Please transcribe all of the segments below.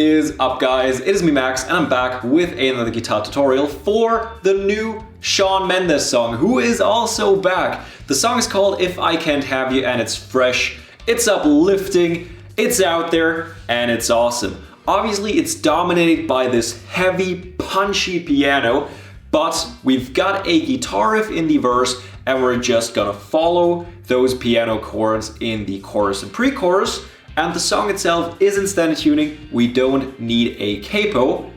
is up, guys? It is me, Max, and I'm back with another guitar tutorial for the new Shawn Mendes song, who is also back. The song is called If I Can't Have You, and it's fresh, it's uplifting, it's out there, and it's awesome. Obviously, it's dominated by this heavy, punchy piano, but we've got a guitar riff in the verse, and we're just gonna follow those piano chords in the chorus and pre-chorus. And the song itself is in standard tuning. We don't need a capo,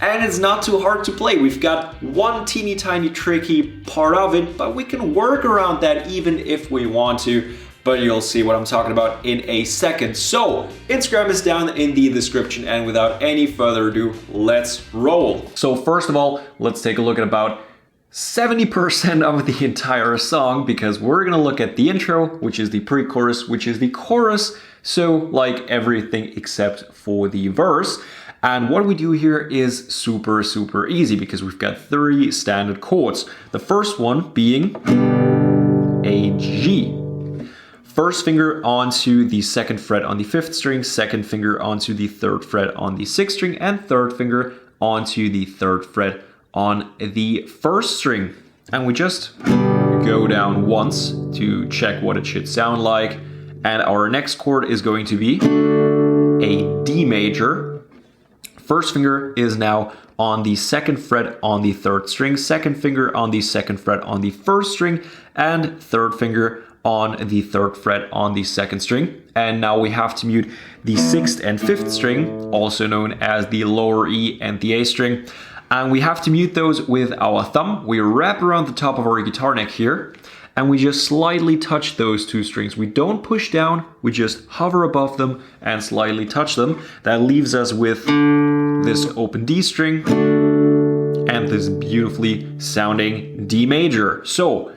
and it's not too hard to play. We've got one teeny tiny tricky part of it, but we can work around that even if we want to, but you'll see what I'm talking about in a second. So Instagram is down in the description, and without any further ado, let's roll. So first of all, let's take a look at about 70% of the entire song, because we're gonna look at the intro, which is the pre-chorus, which is the chorus, so like everything except for the verse. And what we do here is super easy, because we've got 3 standard chords. The first one being a G. First finger onto the 2nd fret on the 5th string, 2nd finger onto the 3rd fret on the 6th string, and 3rd finger onto the 3rd fret on the 1st string. And we just go down once to check what it should sound like. And our next chord is going to be a D major. First finger is now on the 2nd fret on the 3rd string, 2nd finger on the 2nd fret on the 1st string, and 3rd finger on the 3rd fret on the 2nd string. And now we have to mute the 6th and 5th string, also known as the lower E and the A string. And we have to mute those with our thumb. We wrap around the top of our guitar neck here, and we just slightly touch those 2 strings. We don't push down, we just hover above them and slightly touch them. That leaves us with this open D string and this beautifully sounding D major. So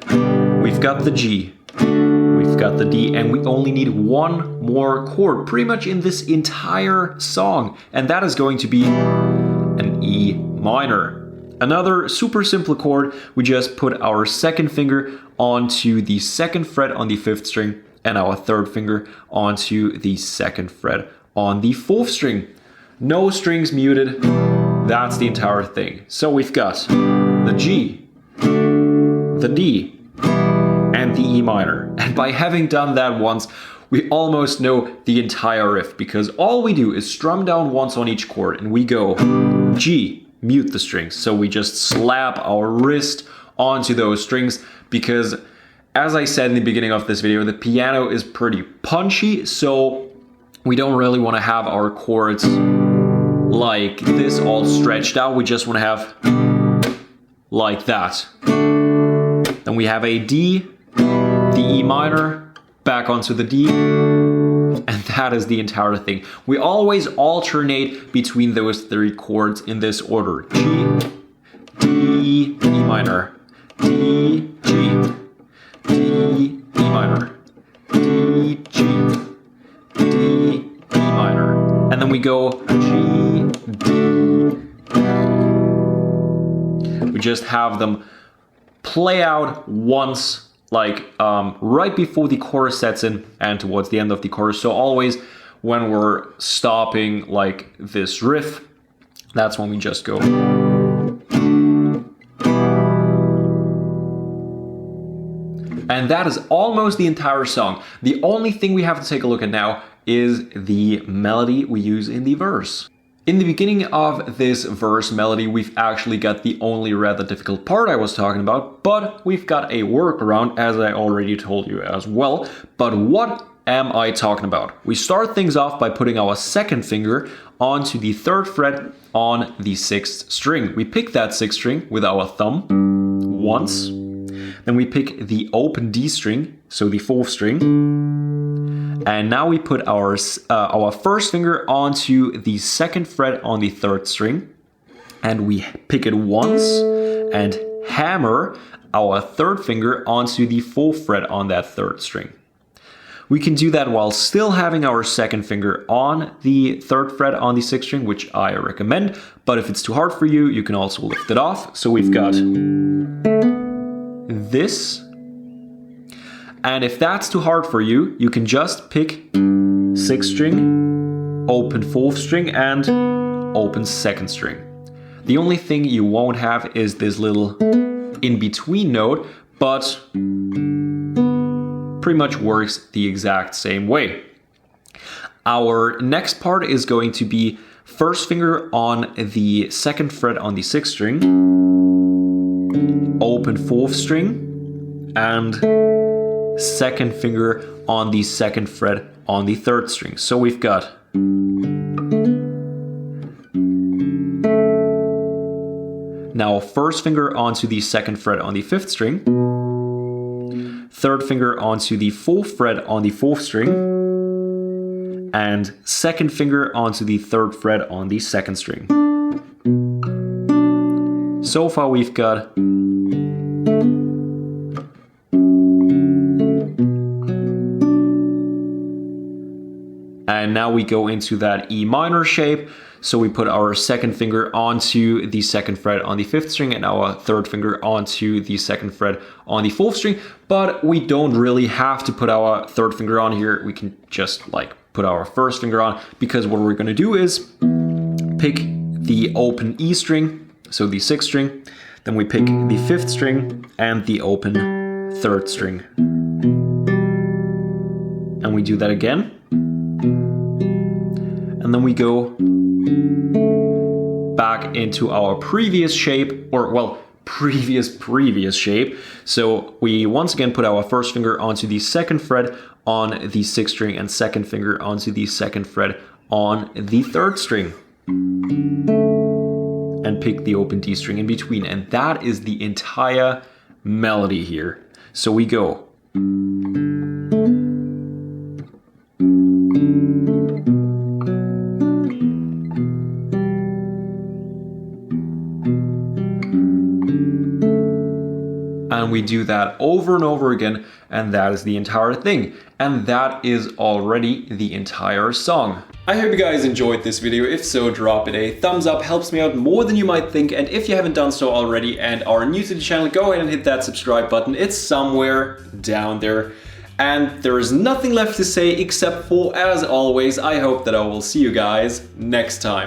we've got the G, we've got the D, and we only need one more chord pretty much in this entire song, and that is going to be an E minor. Another super simple chord. We just put our 2nd finger onto the 2nd fret on the 5th string and our 3rd finger onto the 2nd fret on the 4th string. No strings muted. That's the entire thing. So we've got the G, the D, and the E minor. And by having done that once, we almost know the entire riff, because all we do is strum down once on each chord and we go G, mute the strings. So we just slap our wrist onto those strings, because as I said in the beginning of this video, the piano is pretty punchy, so we don't really want to have our chords like this all stretched out. We just want to have like that. Then we have a D, the E minor, back onto the D, and that is the entire thing. We always alternate between those 3 chords in this order: G, D, E minor, D, G, D, E minor, D, G, D, E minor, and then we go G, D, E. We just have them play out once, like right before the chorus sets in and towards the end of the chorus. So always when we're stopping like this riff, that's when we just go. And that is almost the entire song. The only thing we have to take a look at now is the melody we use in the verse. In the beginning of this verse melody, we've actually got the only rather difficult part I was talking about, but we've got a workaround, as I already told you as well. But what am I talking about? We start things off by putting our 2nd finger onto the 3rd fret on the 6th string. We pick that 6th string with our thumb once. Then we pick the open D string, so the 4th string. And now we put our 1st finger onto the 2nd fret on the 3rd string, and we pick it once and hammer our 3rd finger onto the 4th fret on that 3rd string. We can do that while still having our 2nd finger on the 3rd fret on the 6th string, which I recommend, but if it's too hard for you, you can also lift it off. So we've got this. And if that's too hard for you, you can just pick 6th string, open 4th string and open 2nd string. The only thing you won't have is this little in-between note, but pretty much works the exact same way. Our next part is going to be 1st finger on the 2nd fret on the 6th string, open 4th string, and 2nd finger on the 2nd fret on the 3rd string. So we've got now 1st finger onto the 2nd fret on the 5th string, 3rd finger onto the 4th fret on the 4th string, and 2nd finger onto the 3rd fret on the 2nd string. So far we've got and now we go into that E minor shape. So we put our 2nd finger onto the 2nd fret on the 5th string and our 3rd finger onto the 2nd fret on the 4th string. But we don't really have to put our 3rd finger on here. We can just like put our 1st finger on, because what we're going to do is pick the open E string, so the 6th string. Then we pick the 5th string and the open 3rd string. And we do that again. And then we go back into our previous shape, or well, previous shape. So we once again put our 1st finger onto the 2nd fret on the 6th string and 2nd finger onto the 2nd fret on the 3rd string. And pick the open D string in between. And that is the entire melody here. So we go. And we do that over and over again, and that is the entire thing. And that is already the entire song. I hope you guys enjoyed this video. If so, drop it a thumbs up, helps me out more than you might think. And if you haven't done so already and are new to the channel, go ahead and hit that subscribe button. It's somewhere down there. And there is nothing left to say except for, as always, I hope that I will see you guys next time.